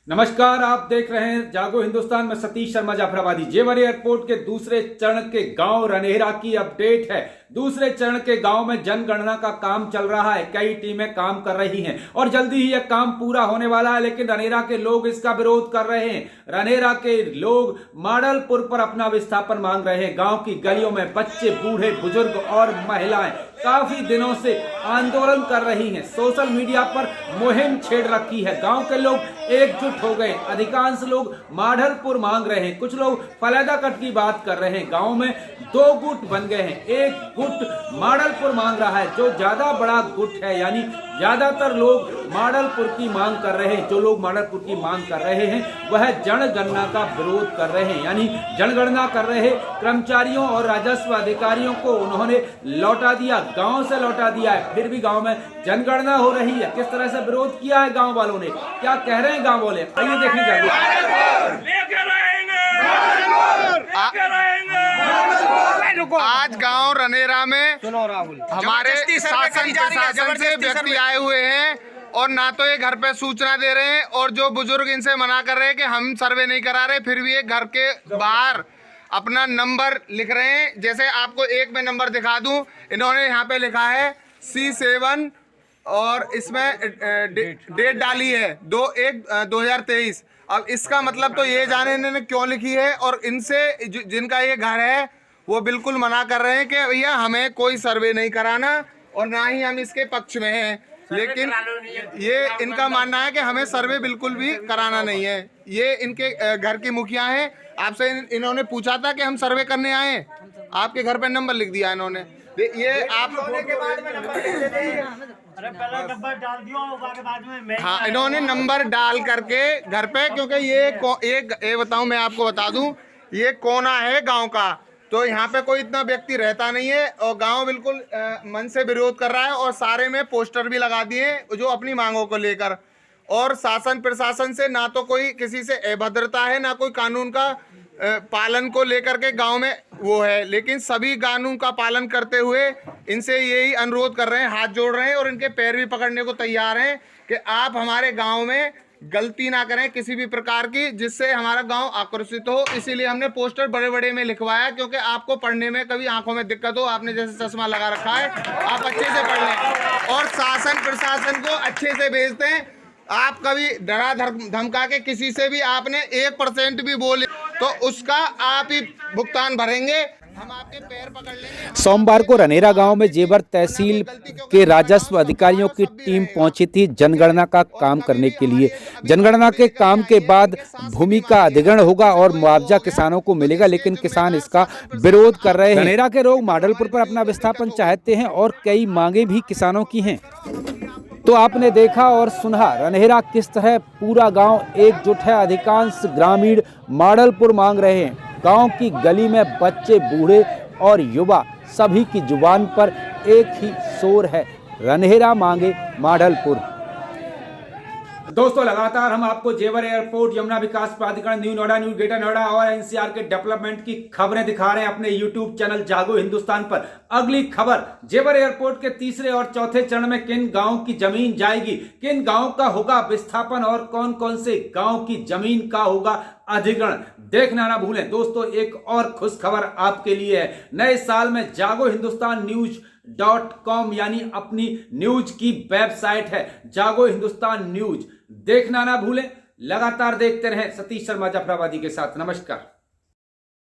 नमस्कार, आप देख रहे हैं जागो हिंदुस्तान में सतीश शर्मा जाफराबादी। जेवर एयरपोर्ट के दूसरे चरण के गांव रनेरा की अपडेट है। दूसरे चरण के गांव में जनगणना का काम चल रहा है। कई टीमें काम कर रही हैं और जल्दी ही यह काम पूरा होने वाला है, लेकिन रनेरा के लोग इसका विरोध कर रहे हैं। रनेरा के लोग मॉडलपुर पर अपना विस्थापन मांग रहे हैं। गांव की गलियों में बच्चे, बूढ़े, बुजुर्ग और महिलाएं काफी दिनों से आंदोलन कर रही हैं। सोशल मीडिया पर मुहिम छेड़ रखी है। गांव के लोग एकजुट हो गए। अधिकांश लोग मॉडलपुर मांग रहे हैं, कुछ लोग फलादा कट की बात कर रहे हैं। गांव में दो गुट बन गए हैं। एक गुट मॉडलपुर मांग रहा है, जो ज्यादा बड़ा गुट है, यानी ज्यादातर लोग मॉडलपुर की मांग कर रहे हैं। जो लोग मॉडलपुर की मांग कर रहे हैं वह जनगणना का विरोध कर रहे हैं, यानी जनगणना कर रहे कर्मचारियों और राजस्व अधिकारियों को उन्होंने लौटा दिया, गांव से लौटा दिया है। फिर भी गांव में जनगणना हो रही है। किस तरह से विरोध किया है गांव वालों ने, क्या कह रहे हैं गांव वाले, आइए देखने जाइए। आज गांव रनेरा में हमारे शासन प्रशासन से व्यक्ति आए हुए हैं और ना तो ये घर पे सूचना दे रहे हैं और जो बुजुर्ग इनसे मना कर रहे हैं कि हम सर्वे नहीं करा रहे, फिर भी ये घर के बाहर अपना नंबर लिख रहे हैं। जैसे आपको एक में नंबर दिखा दूं, इन्होंने यहाँ पे लिखा है C7 और इसमें डेट डाली है 2/1/2023। अब इसका मतलब तो ये जाने इन्होंने क्यों लिखी है, और इनसे जिनका ये घर है वो बिल्कुल मना कर रहे हैं कि भैया हमें कोई सर्वे नहीं कराना और ना ही हम इसके पक्ष में हैं। लेकिन ये इनका मानना है कि हमें सर्वे बिल्कुल भी कराना नहीं है। ये इनके घर की मुखिया हैं। आपसे इन्होंने पूछा था कि हम सर्वे करने आए हैं, आपके घर पे नंबर लिख दिया इन्होंने। ये आप हाँ, इन्होंने नंबर डाल करके घर पे, क्योंकि ये बताऊं, मैं आपको बता दूं, ये कोना है गांव का, तो यहाँ पे कोई इतना व्यक्ति रहता नहीं है और गांव बिल्कुल मन से विरोध कर रहा है और सारे में पोस्टर भी लगा दिए जो अपनी मांगों को लेकर। और शासन प्रशासन से ना तो कोई किसी से अभद्रता है, ना कोई कानून का पालन को लेकर के गांव में वो है, लेकिन सभी कानून का पालन करते हुए इनसे यही अनुरोध कर रहे हैं, हाथ जोड़ रहे हैं और इनके पैर भी पकड़ने को तैयार हैं कि आप हमारे गांव में गलती ना करें किसी भी प्रकार की, जिससे हमारा गांव आकर्षित हो। इसीलिए हमने पोस्टर बड़े बड़े में लिखवाया, क्योंकि आपको पढ़ने में कभी आंखों में दिक्कत हो, आपने जैसे चश्मा लगा रखा है, आप अच्छे से पढ़ लें और शासन प्रशासन को अच्छे से भेजते हैं। आप कभी डरा धमका के किसी से भी आपने 1% भी बोले तो उसका आप ही भुगतान भरेंगे, हम आपके पैर पकड़ लेंगे। सोमवार को रनेरा गांव में जेवर तहसील के राजस्व अधिकारियों की टीम पहुंची थी जनगणना का काम करने के लिए। जनगणना के काम के बाद भूमि का अधिग्रहण होगा और मुआवजा किसानों को मिलेगा, लेकिन किसान इसका विरोध कर रहे हैं। रनेरा के लोग मॉडलपुर पर अपना विस्थापन चाहते हैं और कई मांगे भी किसानों की हैं। तो आपने देखा और सुना रनेरा किस तरह पूरा गांव एकजुट है। अधिकांश ग्रामीण मॉडलपुर मांग रहे हैं। गांव की गली में बच्चे, बूढ़े और युवा सभी की जुबान पर एक ही शोर है, रनेरा मांगे मॉडलपुर। दोस्तों, लगातार हम आपको जेवर एयरपोर्ट, यमुना विकास प्राधिकरण, new Noida, new greater Noida और एनसीआर के डेवलपमेंट की खबरें दिखा रहे हैं अपने यूट्यूब चैनल जागो हिंदुस्तान पर। अगली खबर, जेवर एयरपोर्ट के तीसरे और चौथे चरण में किन गांव की जमीन जाएगी, किन गांव का होगा विस्थापन और कौन कौन से गांव की जमीन का होगा अधिग्रहण, देखना ना भूलें। दोस्तों, एक और खुश खबर आपके लिए है। नए साल में जागो हिंदुस्तान न्यूज.com यानी अपनी न्यूज की वेबसाइट है जागो हिंदुस्तान न्यूज, देखना ना भूलें। लगातार देखते रहें। सतीश शर्मा जाफराबादी के साथ, नमस्कार।